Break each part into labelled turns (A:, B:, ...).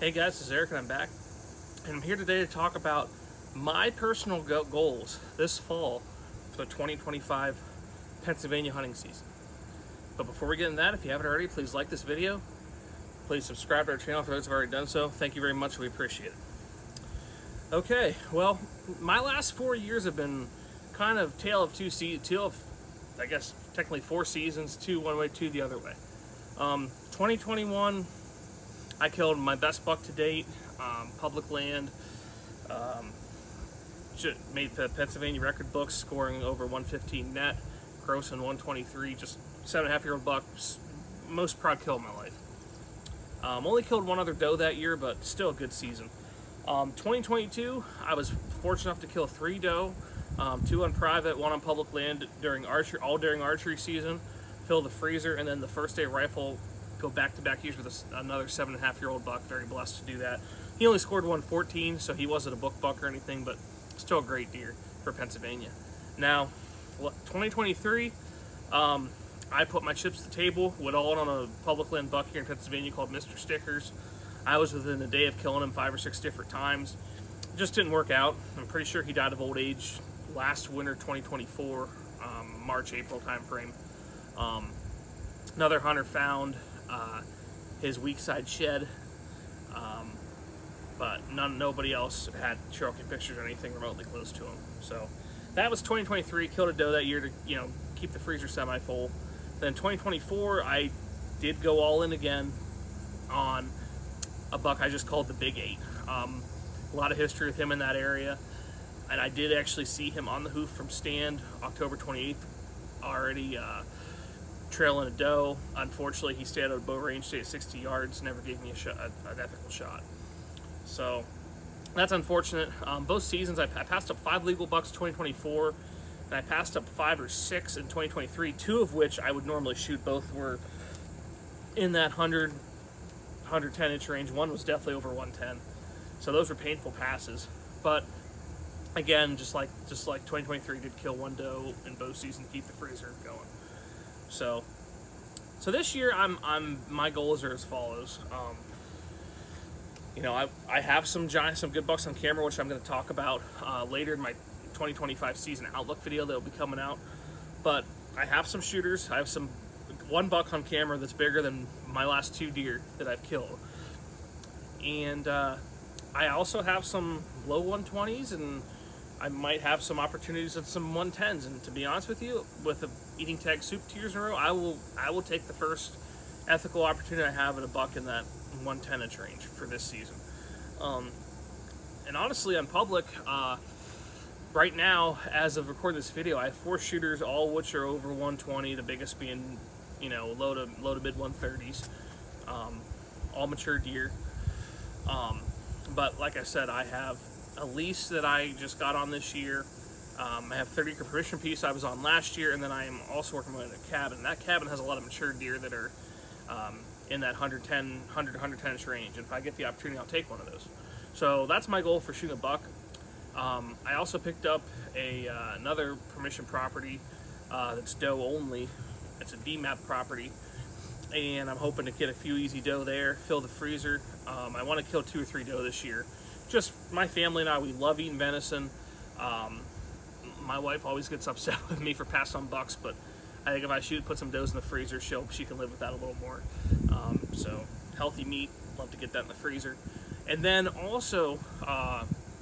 A: Hey guys, this is Eric and I'm back. And I'm here today to talk about my personal goals this fall for the 2025 Pennsylvania hunting season. But before we get into that, if you haven't already, please like this video. Please subscribe to our channel for those who have already done so. Thank you very much, we appreciate it. Okay, well, my last 4 years have been kind of tale of I guess technically 4 seasons, two one way, two the other way. 2021, I killed my best buck to date, public land, made the Pennsylvania record books, scoring over 115 net, grossing 123, just 7.5-year-old buck, most proud kill of my life. Only killed one other doe that year, but still a good season. 2022, I was fortunate enough to kill 3 doe, 2 on private, 1 on public land during archery season, fill the freezer, and then the first day rifle, go back-to-back years with another 7.5-year-old buck. Very blessed to do that. He only scored 114, so he wasn't a book buck or anything, but still a great deer for Pennsylvania. Now, 2023, I put my chips to the table, went all in on a public land buck here in Pennsylvania called Mr. Stickers. I was within a day of killing him 5 or 6 different times. It just didn't work out. I'm pretty sure he died of old age last winter, 2024, March, April timeframe. Another hunter found his weak side shed, but nobody else had Cherokee pictures or anything remotely close to him. So that was 2023. Killed a doe that year to keep the freezer semi-full. Then 2024, I did go all in again on a buck I just called the Big 8. A lot of history with him in that area, and I did actually see him on the hoof from stand October 28th, already trailing a doe. Unfortunately, he stayed out of bow range, stayed at 60 yards, never gave me an ethical shot. So that's unfortunate. Both seasons, I passed up 5 legal bucks 2024, and I passed up 5 or 6 in 2023, 2 of which I would normally shoot. Both were in that 110 inch range. One was definitely over 110. So those were painful passes. But again, just like 2023, did kill 1 doe in bow season to keep the freezer going. So this year, my goals are as follows. I have some good bucks on camera, which I'm going to talk about later in my 2025 season outlook video that will be coming out. But I have some shooters. I have one buck on camera that's bigger than my last 2 deer that I've killed, and I also have some low 120s, and I might have some opportunities at some 110s. And to be honest with you, with the eating tag soup 2 years in a row, I will take the first ethical opportunity I have at a buck in that 110 inch range for this season. And honestly, on public, right now, as of recording this video, I have 4 shooters, all which are over 120. The biggest being, low to mid 130s, all mature deer. But like I said, I have a lease that I just got on this year. I have 30-acre permission piece I was on last year, and then I am also working on a cabin. That cabin has a lot of mature deer that are in that 100 to 110 inch range. And if I get the opportunity, I'll take one of those. So that's my goal for shooting a buck. I also picked up another permission property that's doe only. It's a DMAP property, and I'm hoping to get a few easy doe there, fill the freezer. I want to kill 2 or 3 doe this year. Just my family and I, we love eating venison. My wife always gets upset with me for passing on bucks, but I think if I put some does in the freezer, she can live with that a little more. So healthy meat, love to get that in the freezer. And then also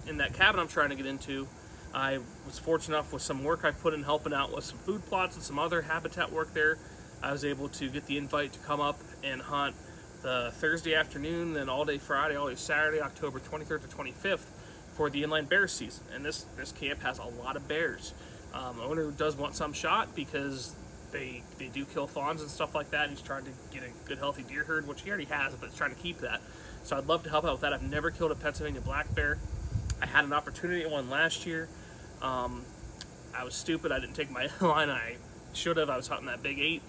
A: in that cabin I'm trying to get into, I was fortunate enough with some work I've put in helping out with some food plots and some other habitat work there. I was able to get the invite to come up and hunt the Thursday afternoon, then all day Friday, all day Saturday, October 23rd to 25th for the inline bear season. And this camp has a lot of bears. The owner does want some shot because they do kill fawns and stuff like that. And he's trying to get a good healthy deer herd, which he already has, but he's trying to keep that. So I'd love to help out with that. I've never killed a Pennsylvania black bear. I had an opportunity at one last year. I was stupid. I didn't take my line. I should have. I was hunting that Big 8,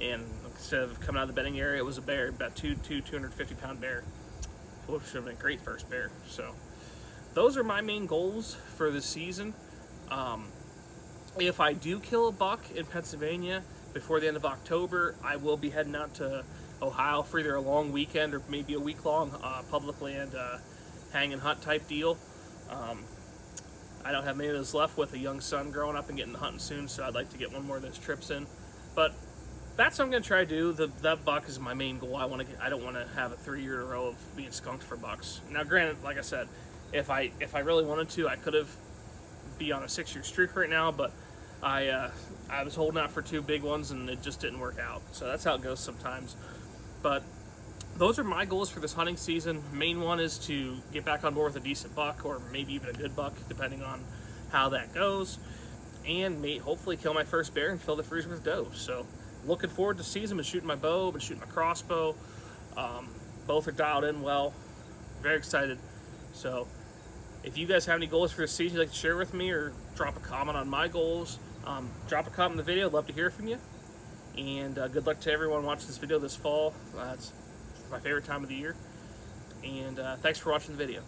A: and instead of coming out of the bedding area, it was a bear, about 250-pound bear. Which should have been a great first bear. So those are my main goals for this season. If I do kill a buck in Pennsylvania before the end of October, I will be heading out to Ohio for either a long weekend or maybe a week-long public land hang and hunt type deal. I don't have many of those left with a young son growing up and getting hunting soon, so I'd like to get one more of those trips in. But that's what I'm going to try to do. That buck is my main goal. I don't want to have a 3 year in a row of being skunked for bucks. Now, granted, like I said, if I really wanted to, I could have be on a 6 year streak right now, but I was holding out for 2 big ones and it just didn't work out. So that's how it goes sometimes. But those are my goals for this hunting season. Main one is to get back on board with a decent buck, or maybe even a good buck, depending on how that goes, and hopefully kill my first bear and fill the freezer with doe. So looking forward to season. Been shooting my bow, been shooting my crossbow. Both are dialed in well. Very excited. So if you guys have any goals for this season you'd like to share with me, or drop a comment on my goals, drop a comment in the video. I'd love to hear from you. And good luck to everyone watching this video this fall. It's my favorite time of the year. And thanks for watching the video.